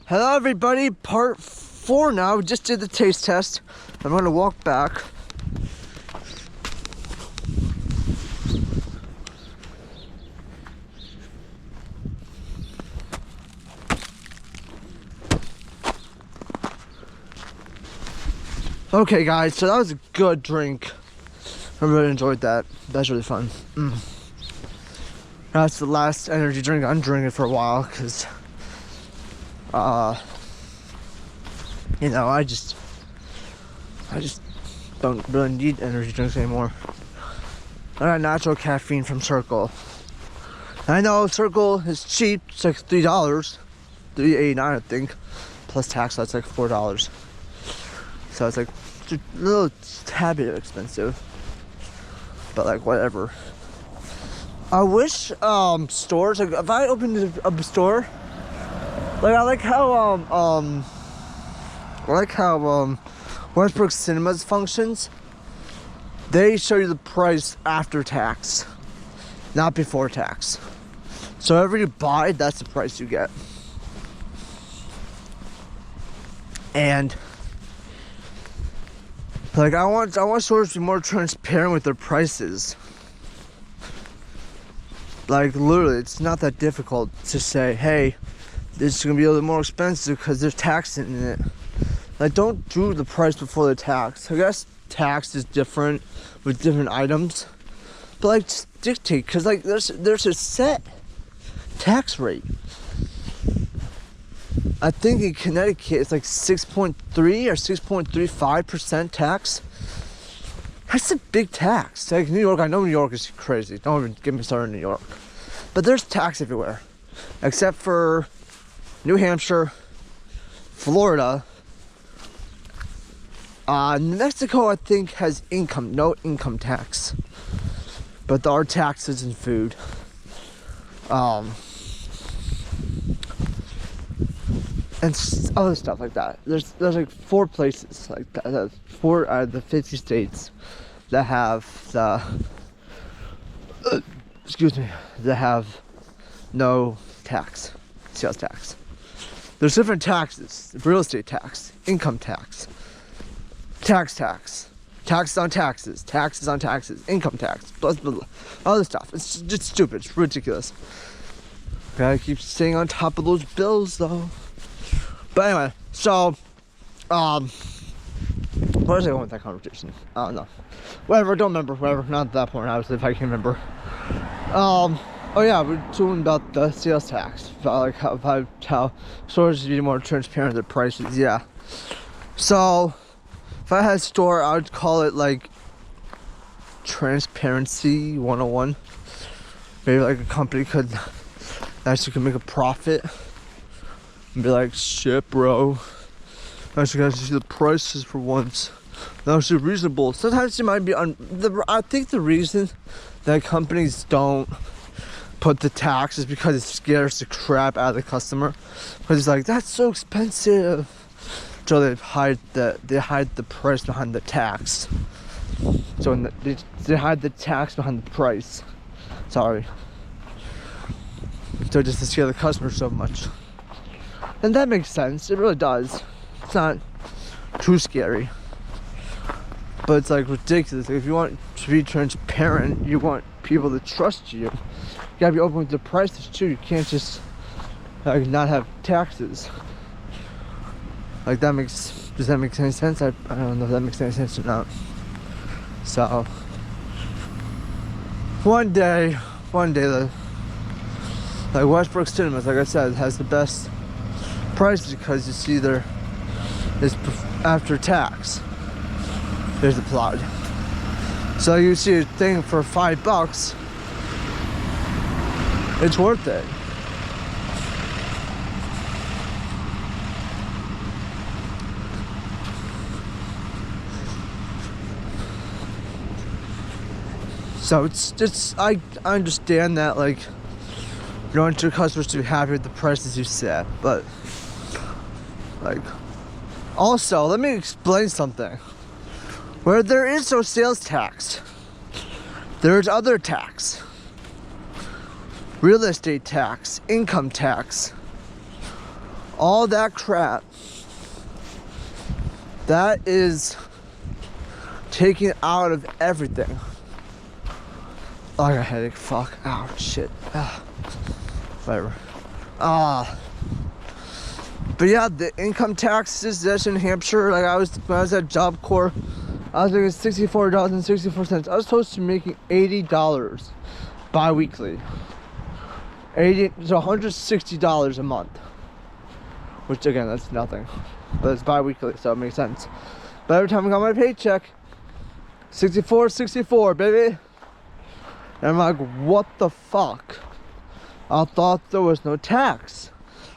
Hello everybody, part 4 now. We just did the taste test. I'm gonna walk back. Okay guys, so that was a good drink. I really enjoyed that. That's really fun. That's the last energy drink I'm drinking for a while, because you know, I just don't really need energy drinks anymore. I got natural caffeine from Circle. I know Circle is cheap, it's like $3, $3.89 I think, plus tax. That's like $4. So it's like a little tad bit expensive, but like whatever. I wish stores, like if I opened a store, like I like how Westbrook Cinemas functions. They show you the price after tax, not before tax. So whatever you buy, that's the price you get. And like I want stores to be more transparent with their prices. Like literally, it's not that difficult to say, hey, this is gonna be a little more expensive because there's tax in it. Like, don't do the price before the tax. I guess tax is different with different items, but like just dictate, because like there's a set tax rate. I think in Connecticut it's like 6.3 or 6.35% tax. That's a big tax. Like New York, I know New York is crazy. Don't even get me started in New York. But there's tax everywhere, except for New Hampshire, Florida. New Mexico, I think, has no income tax. But there are taxes in food. And other stuff like that. There's like 4 places like that. 4 out of the 50 states that have the that have no tax, sales tax. There's different taxes: real estate tax, income tax, taxes on taxes, income tax, blah, blah, blah, other stuff. It's just stupid. It's ridiculous. Gotta keep staying on top of those bills, though. But anyway, so, where was I going with that conversation? I don't know. Whatever, don't remember. Whatever, not at that point, obviously, if I can remember. Oh yeah, we're talking about the sales tax. About like how stores should be more transparent with their prices. Yeah. So, if I had a store, I would call it like Transparency 101. Maybe like a company could actually make a profit and be like, shit, bro, actually got to see the prices for once. That was reasonable. Sometimes it might be I think the reason that companies don't put the tax is because it scares the crap out of the customer. Because it's like, that's so expensive. So they hide the price behind the tax. So they hide the tax behind the price. Sorry. So just to scare the customer so much. And that makes sense. It really does. It's not too scary. But it's like ridiculous. Like, if you want to be transparent, you want people to trust you. You gotta be open with the prices too. You can't just like not have taxes. Like does that make any sense? I don't know if that makes any sense or not. So one day the like Westbrook Cinemas, like I said, has the best prices because you see it's after tax. There's the plot. So you see a thing for $5, it's worth it. So I understand that, like, you want your customers to be happy with the prices you set, but like, also let me explain something. Where there is no sales tax, there's other tax. Real estate tax, income tax, All that crap, that is taken out of everything. Oh, I got a headache. Fuck. Ow, shit. Whatever. But yeah, the income taxes that's in Hampshire, like when I was at Job Corps, I was making $64.64. I was supposed to be making $80 bi-weekly. So $160 a month. Which again, that's nothing. But it's bi-weekly, so it makes sense. But every time I got my paycheck, 64, baby. And I'm like, what the fuck? I thought there was no tax.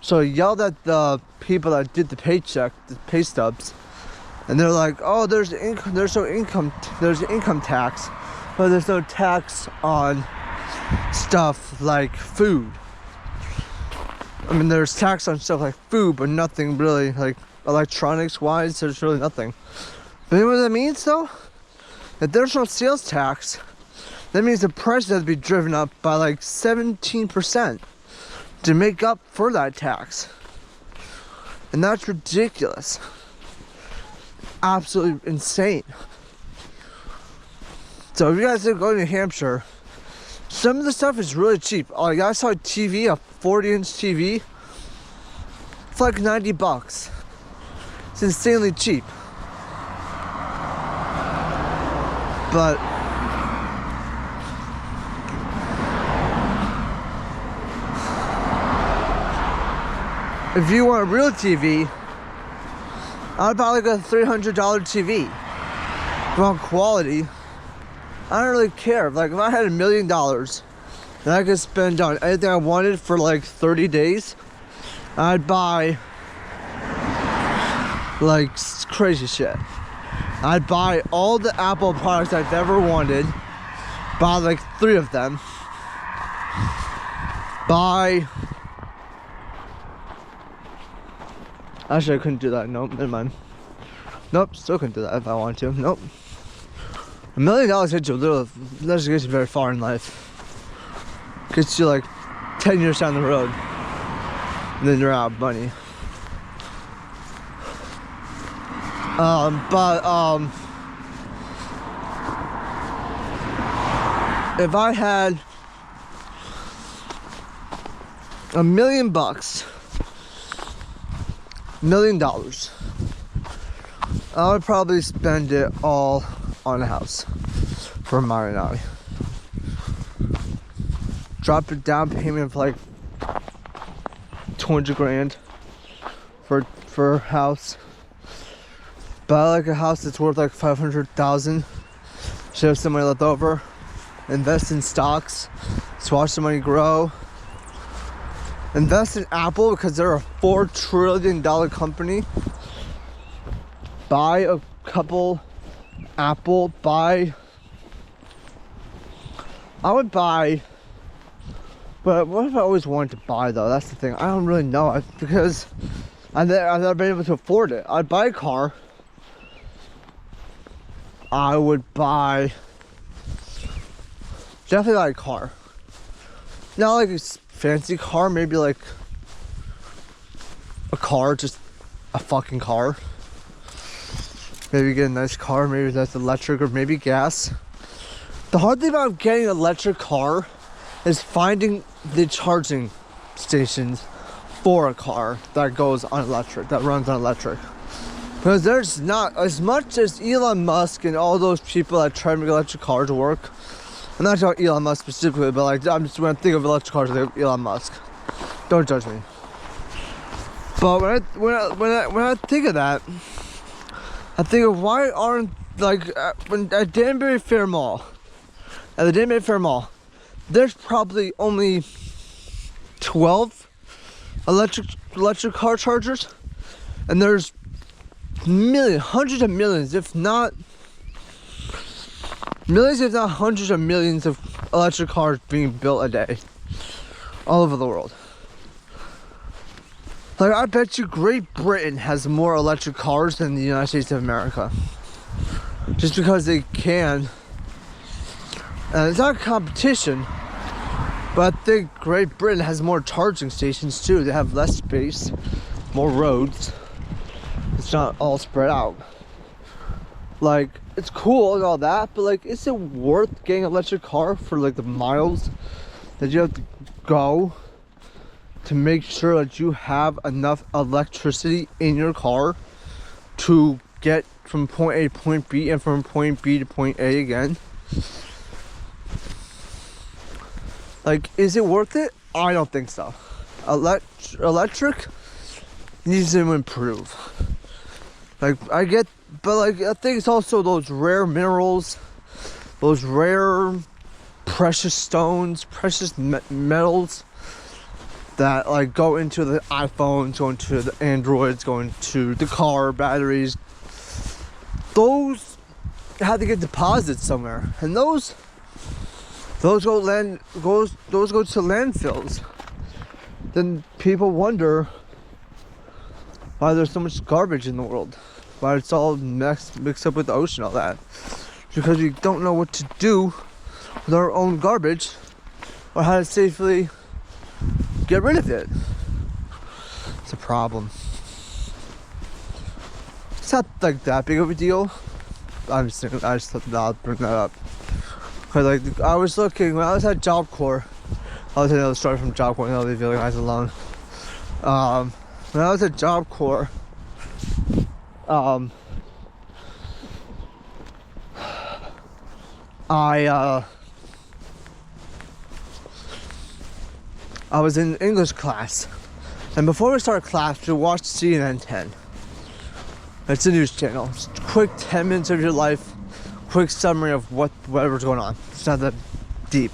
So I yelled at the people that did the paycheck, the pay stubs, and they're like, oh, there's income tax, but there's no tax on stuff like food. I mean, there's tax on stuff like food, but nothing really, like electronics wise, there's really nothing. But you know what that means though? If there's no sales tax, that means the price has to be driven up by like 17% to make up for that tax. And that's ridiculous. Absolutely insane. So if you guys are going to New Hampshire, some of the stuff is really cheap. Like I saw a 40-inch TV for like $90. It's insanely cheap. But if you want a real TV, I'd buy like a $300 TV. If you want quality, I don't really care. Like if I had $1 million and I could spend on anything I wanted for like 30 days, I'd buy like crazy shit. I'd buy all the Apple products I've ever wanted, buy like 3 of them, actually I couldn't do that. Nope, never mind. Nope, still couldn't do that if I wanted to. Nope. $1 million gets you gets you very far in life. Gets you like 10 years down the road, and then you're out of money. If I had $1 million, $1 million, I would probably spend it all on a house for Marinari. Drop a down payment of like 200 grand for a house. Buy like a house that's worth like 500,000. Should have some money left over. Invest in stocks. Just watch the money grow. Invest in Apple because they're a $4 trillion company. Buy a couple Apple. I would buy. But what if I always wanted to buy though? That's the thing. I don't really know because I've never been able to afford it. I'd buy a car. I would buy definitely like a car. Not like a fancy car, maybe like a car, just a fucking car. Maybe get a nice car, maybe that's electric or maybe gas. The hard thing about getting an electric car is finding the charging stations for a car that goes on electric, that runs on electric. Because there's not, as much as Elon Musk and all those people that try to make electric cars work. I'm not talking Elon Musk specifically, but like I'm just, when I think of electric cars, I think of Elon Musk. Don't judge me. But when I think of that, I think of why aren't like when at Danbury Fair Mall, at the Danbury Fair Mall, there's probably only 12 electric car chargers, and there's hundreds of millions, if not hundreds of millions of electric cars being built a day all over the world. Like, I bet you Great Britain has more electric cars than the United States of America. Just because they can. And it's not a competition, but I think Great Britain has more charging stations too. They have less space. more roads. It's not all spread out. Like, it's cool and all that, but like, is it worth getting an electric car for like the miles that you have to go to make sure that you have enough electricity in your car to get from point A to point B and from point B to point A again? Like, is it worth it? I don't think so. Electric needs to improve. Like, I get, but like, I think it's also those rare minerals, those rare precious stones, precious metals that like go into the iPhones, go into the Androids, go into the car batteries. Those have to get deposited somewhere, and those go to landfills. Then people wonder why there's so much garbage in the world, why it's all mixed up with the ocean, all that. Because we don't know what to do with our own garbage or how to safely get rid of it. It's a problem. It's not like that big of a deal. I just thought I'll bring that up. Cause like, I was looking when I was at Job Corps. I'll tell you another story from Job Corps and I'll leave you guys alone. When I was at Job Corps, I was in English class, and before we started class, we watched CNN 10. It's a news channel. It's a quick 10 minutes of your life, quick summary of whatever's going on. It's not that deep,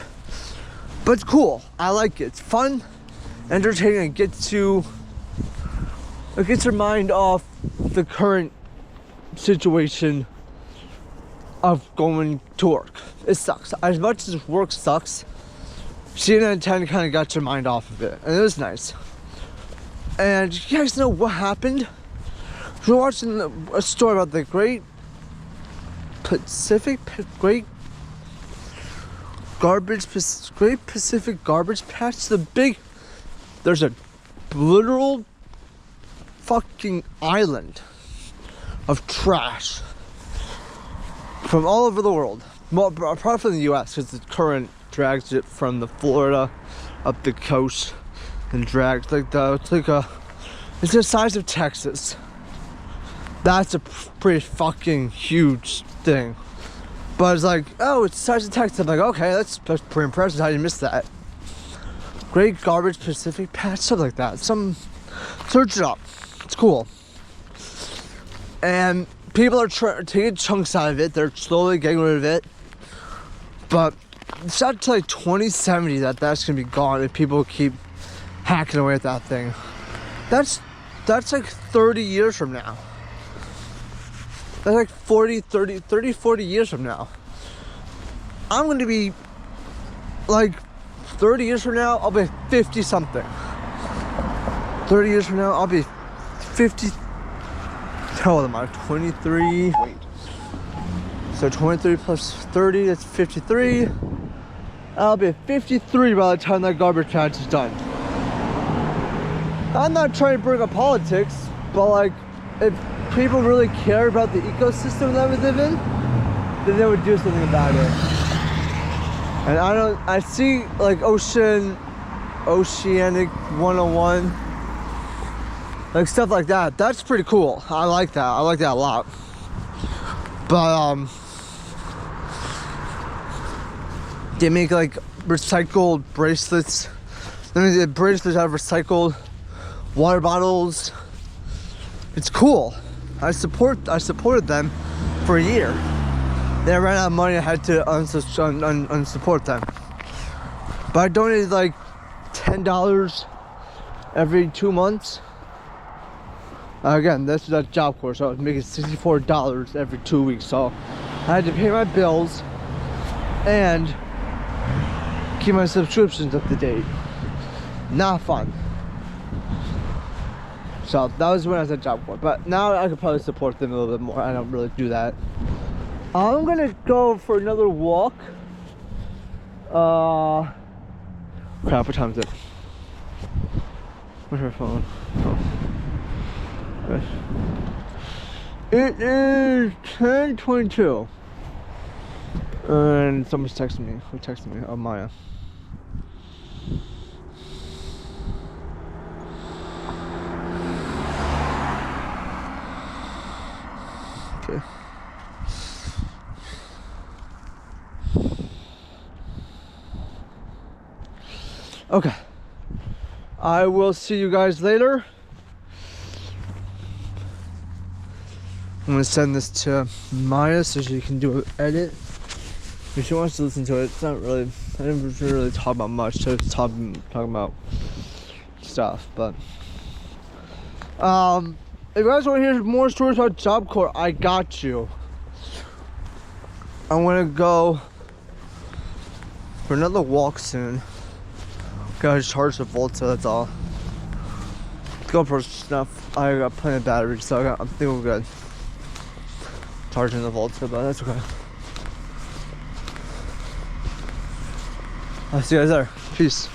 but it's cool. I like it. It's fun, entertaining. It gets your mind off the current situation of going to work. It sucks. As much as work sucks, CNN 10 kind of got your mind off of it, and it was nice. And you guys know what happened? We're watching a story about the Great Pacific Garbage Patch. There's a literal fucking island of trash from all over the world. Well, apart from the US, because the current drags it from the Florida up the coast and drags it's the size of Texas. That's a pretty fucking huge thing. But it's like, oh, it's the size of Texas. I'm like, okay, that's pretty impressive. How you missed that? Great Garbage Pacific Patch, something like that. Search it up. It's cool. And people are taking chunks out of it. They're slowly getting rid of it. But it's not until like 2070 that's gonna be gone if people keep hacking away at that thing. That's like 30 years from now. That's like 40 years from now. I'm gonna be like 30 years from now, I'll be 50 something. 30 years from now, I'll be 50. How old am I? 23. Wait. So 23 plus 30, that's 53. I'll be 53 by the time that garbage patch is done. I'm not trying to bring up politics, but like, if people really care about the ecosystem that we live in, then they would do something about it. And I see like Oceanic 101, like stuff like that. That's pretty cool. I like that. I like that a lot. But they make like recycled bracelets. The bracelets out of recycled water bottles. It's cool. I supported them for a year. Then I ran out of money. I had to unsupport them. But I donated like $10 every 2 months. Again, this is a Job Corps, so I was making $64 every 2 weeks. So I had to pay my bills and keep my subscriptions up to date. Not fun. So that was when I was at Job Corps, but now I could probably support them a little bit more. I don't really do that. I'm gonna go for another walk. Crap, what time is it? Where's my phone? Oh. Okay. It is 10:22. And someone's texting me. Who texted me? Oh, Maya. Okay. Okay. I will see you guys later. I'm gonna send this to Maya so she can do an edit. If she wants to listen to it, it's not really, I didn't really talk about much, so it's talking about stuff, but if you guys want to hear more stories about Job Corps, I got you. I'm gonna go for another walk soon. Gotta charge the Volta, that's all. Go for stuff. I got plenty of batteries, so I think we're good. Charging the Volta, but that's okay. I'll see you guys there. Peace.